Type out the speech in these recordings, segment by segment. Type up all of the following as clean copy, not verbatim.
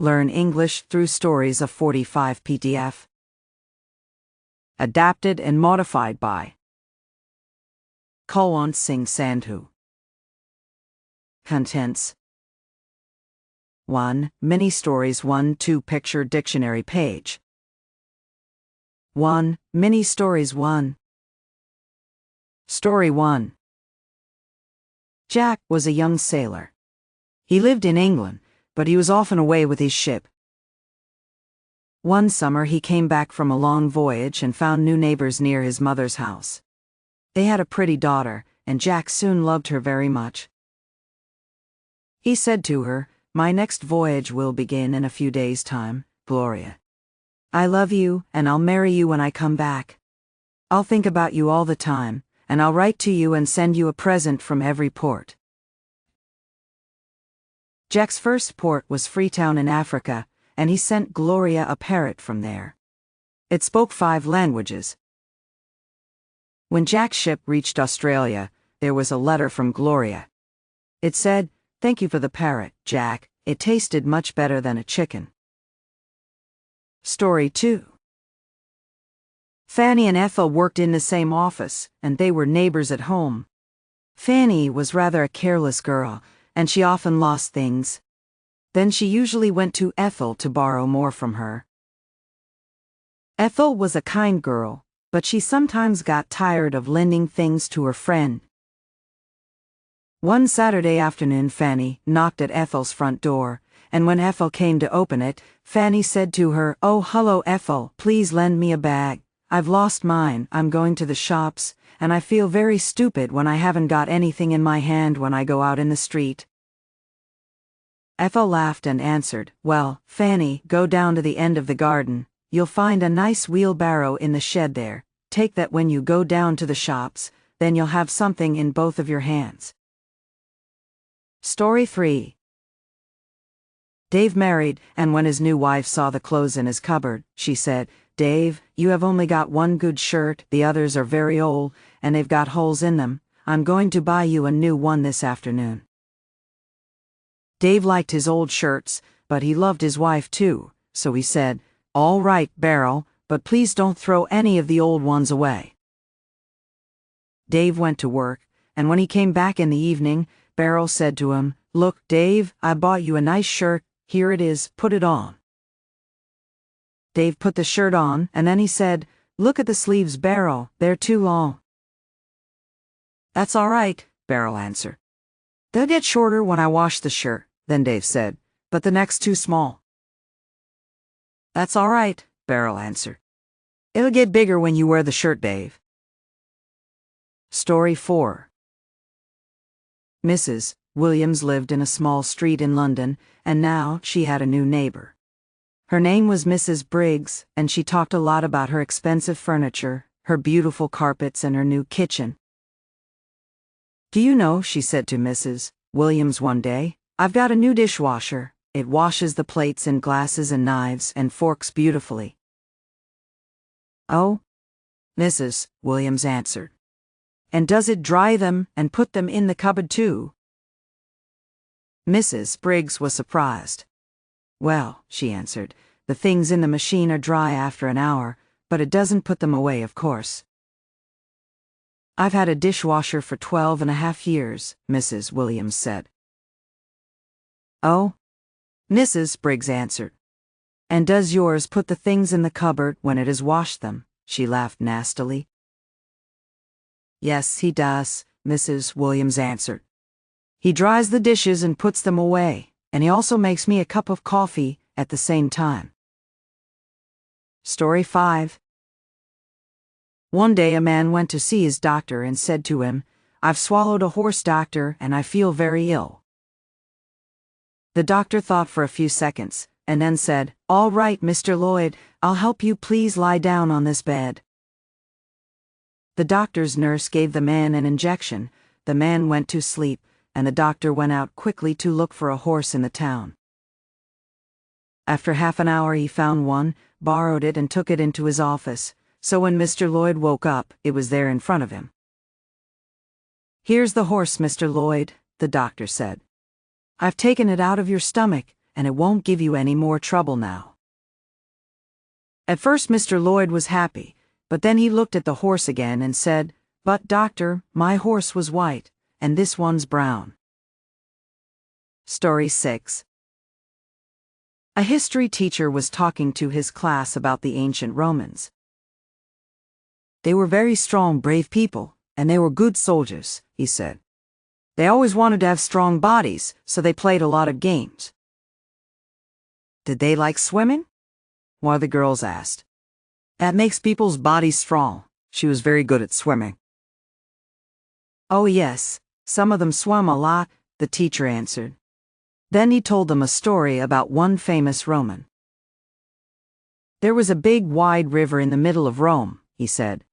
Learn English through stories of 45 PDF. Adapted and modified by Kulwant Singh Sandhu. Contents: 1. Mini Stories 1-2 Picture Dictionary page. 1. Mini Stories 1. Story 1. Jack was a young sailor. He lived in England, but he was often away with his ship. One summer he came back from a long voyage and found new neighbors near his mother's house. They had a pretty daughter, and Jack soon loved her very much. He said to her, "My next voyage will begin in a few days' time, Gloria. I love you, and I'll marry you when I come back. I'll think about you all the time, and I'll write to you and send you a present from every port." Jack's first port was Freetown in Africa, and he sent Gloria a parrot from there. It spoke 5 languages. When Jack's ship reached Australia, there was a letter from Gloria. It said, "Thank you for the parrot, Jack. It tasted much better than a chicken." Story 2. Fanny and Ethel worked in the same office, and they were neighbors at home. Fanny was rather a careless girl, and she often lost things. Then she usually went to Ethel to borrow more from her. Ethel was a kind girl, but she sometimes got tired of lending things to her friend. One Saturday afternoon, Fanny knocked at Ethel's front door, and when Ethel came to open it, Fanny said to her, "Oh, hello, Ethel, please lend me a bag. I've lost mine. I'm going to the shops, and I feel very stupid when I haven't got anything in my hand when I go out in the street." Ethel laughed and answered, "Well, Fanny, go down to the end of the garden. You'll find a nice wheelbarrow in the shed there. Take that when you go down to the shops, then you'll have something in both of your hands." Story 3. Dave married, and when his new wife saw the clothes in his cupboard, she said, "Dave, you have only got one good shirt, the others are very old, and they've got holes in them. I'm going to buy you a new one this afternoon." Dave liked his old shirts, but he loved his wife too, so he said, "All right, Beryl, but please don't throw any of the old ones away." Dave went to work, and when he came back in the evening, Beryl said to him, "Look, Dave, I bought you a nice shirt. Here it is, put it on." Dave put the shirt on, and then he said, "Look at the sleeves, Beryl, they're too long." "That's all right," Beryl answered. "They'll get shorter when I wash the shirt," then Dave said, "but the neck's too small." "That's all right," Beryl answered. "It'll get bigger when you wear the shirt, Dave." Story 4. Mrs. Williams lived in a small street in London, and now she had a new neighbor. Her name was Mrs. Briggs, and she talked a lot about her expensive furniture, her beautiful carpets, and her new kitchen. "Do you know," she said to Mrs. Williams one day, "I've got a new dishwasher. It washes the plates and glasses and knives and forks beautifully." "Oh?" Mrs. Williams answered. "And does it dry them and put them in the cupboard too?" Mrs. Briggs was surprised. "Well," she answered, "the things in the machine are dry after an hour, but it doesn't put them away, of course." "I've had a dishwasher for 12.5 years, Mrs. Williams said. "Oh?" Mrs. Briggs answered. "And does yours put the things in the cupboard when it has washed them?" She laughed nastily. "Yes, he does," Mrs. Williams answered. "He dries the dishes and puts them away, and he also makes me a cup of coffee at the same time." Story 5. One day a man went to see his doctor and said to him, "I've swallowed a horse, doctor, and I feel very ill." The doctor thought for a few seconds, and then said, "All right, Mr. Lloyd, I'll help you. Please lie down on this bed." The doctor's nurse gave the man an injection, the man went to sleep, and the doctor went out quickly to look for a horse in the town. After half an hour he found one, borrowed it and took it into his office, so when Mr. Lloyd woke up, it was there in front of him. "Here's the horse, Mr. Lloyd," the doctor said. "I've taken it out of your stomach, and it won't give you any more trouble now." At first Mr. Lloyd was happy, but then he looked at the horse again and said, "But, doctor, my horse was white, and this one's brown." Story 6. A history teacher was talking to his class about the ancient Romans. "They were very strong, brave people, and they were good soldiers," he said. "They always wanted to have strong bodies, so they played a lot of games." "Did they like swimming?" one of the girls asked. "That makes people's bodies strong." She was very good at swimming. "Oh yes, some of them swam a lot," the teacher answered. Then he told them a story about one famous Roman. "There was a big, wide river in the middle of Rome," he said.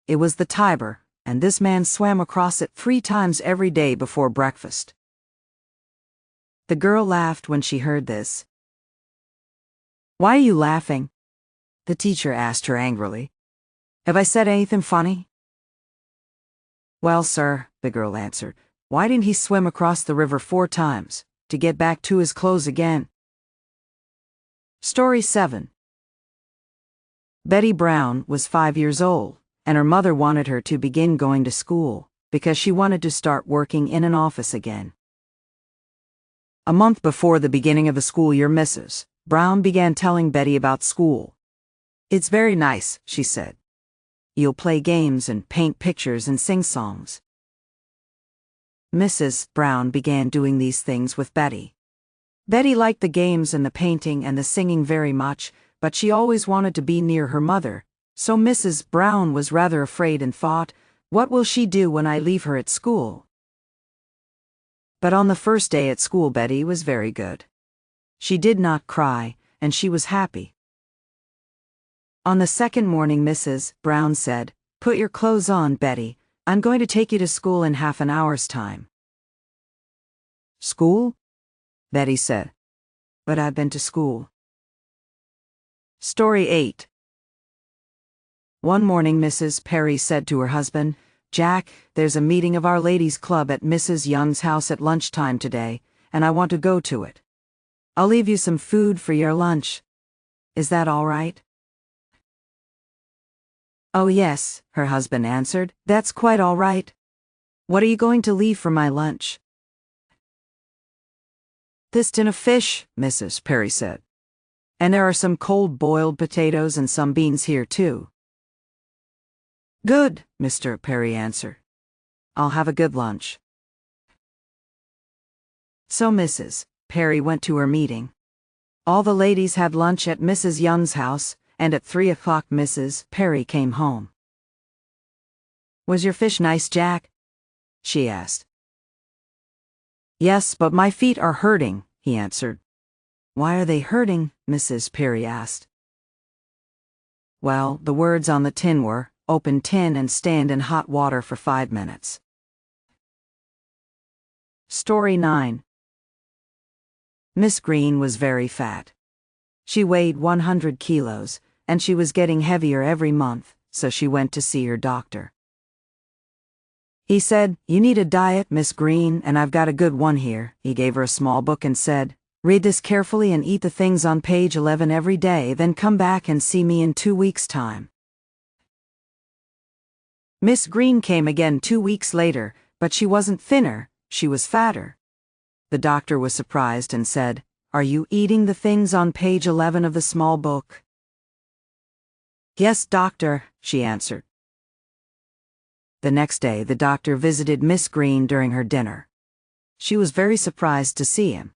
"It was the Tiber, and this man swam across it 3 times every day before breakfast." The girl laughed when she heard this. "Why are you laughing?" the teacher asked her angrily. "Have I said anything funny?" "Well, sir," the girl answered, "why didn't he swim across the river 4 times, to get back to his clothes again?" Story 7. Betty Brown was 5 years old, and her mother wanted her to begin going to school, because she wanted to start working in an office again. A month before the beginning of the school year, Mrs. Brown began telling Betty about school. "It's very nice," she said. "You'll play games and paint pictures and sing songs." Mrs. Brown began doing these things with Betty. Betty liked the games and the painting and the singing very much, but she always wanted to be near her mother, so Mrs. Brown was rather afraid and thought, "What will she do when I leave her at school?" But on the first day at school, Betty was very good. She did not cry, and she was happy. On the second morning, Mrs. Brown said, "Put your clothes on, Betty. I'm going to take you to school in half an hour's time." "School?" Betty said. "But I've been to school." Story 8. One morning Mrs. Perry said to her husband, "Jack, there's a meeting of our ladies' club at Mrs. Young's house at lunchtime today, and I want to go to it. I'll leave you some food for your lunch. Is that all right?" "Oh yes," her husband answered, "that's quite all right. What are you going to leave for my lunch?" "This tin of fish," Mrs. Perry said. "And there are some cold boiled potatoes and some beans here too." "Good," Mr. Perry answered. "I'll have a good lunch." So Mrs. Perry went to her meeting. All the ladies had lunch at Mrs. Young's house, and at 3 o'clock Mrs. Perry came home. "Was your fish nice, Jack?" she asked. "Yes, but my feet are hurting," he answered. "Why are they hurting?" Mrs. Perry asked. Well, the words on the tin were, "Open tin and stand in hot water for 5 minutes." Story 9. Miss Green was very fat. She weighed 100 kilos, and she was getting heavier every month, so she went to see her doctor. He said, "You need a diet, Miss Green, and I've got a good one here." He gave her a small book and said, "Read this carefully and eat the things on page 11 every day, then come back and see me in 2 weeks' time." Miss Green came again 2 weeks later, but she wasn't thinner, she was fatter. The doctor was surprised and said, "Are you eating the things on page 11 of the small book?" "Yes, doctor," she answered. The next day, the doctor visited Miss Green during her dinner. She was very surprised to see him.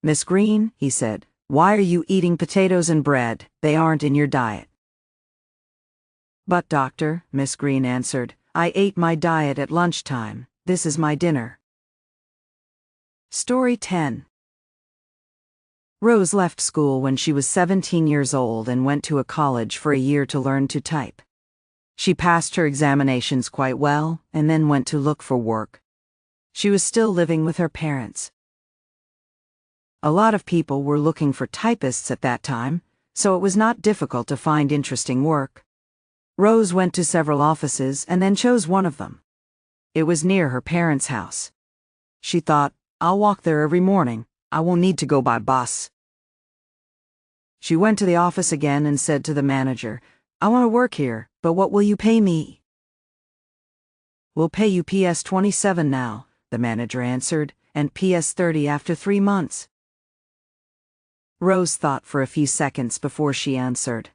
"Miss Green," he said, "why are you eating potatoes and bread? They aren't in your diet." "But doctor," Miss Green answered, "I ate my diet at lunchtime. This is my dinner." Story 10. Rose left school when she was 17 years old and went to a college for a year to learn to type. She passed her examinations quite well and then went to look for work. She was still living with her parents. A lot of people were looking for typists at that time, so it was not difficult to find interesting work. Rose went to several offices and then chose one of them. It was near her parents' house. She thought, "I'll walk there every morning. I won't need to go by bus. She went to the office again and said to the manager, I want to work here, but what will you pay me? We'll pay you PS 27 now, the manager answered, and PS 30 after 3 months. Rose thought for a few seconds before she answered.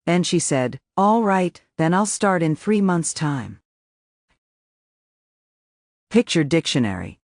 Then she said, All right, then I'll start in 3 months' time. Picture dictionary.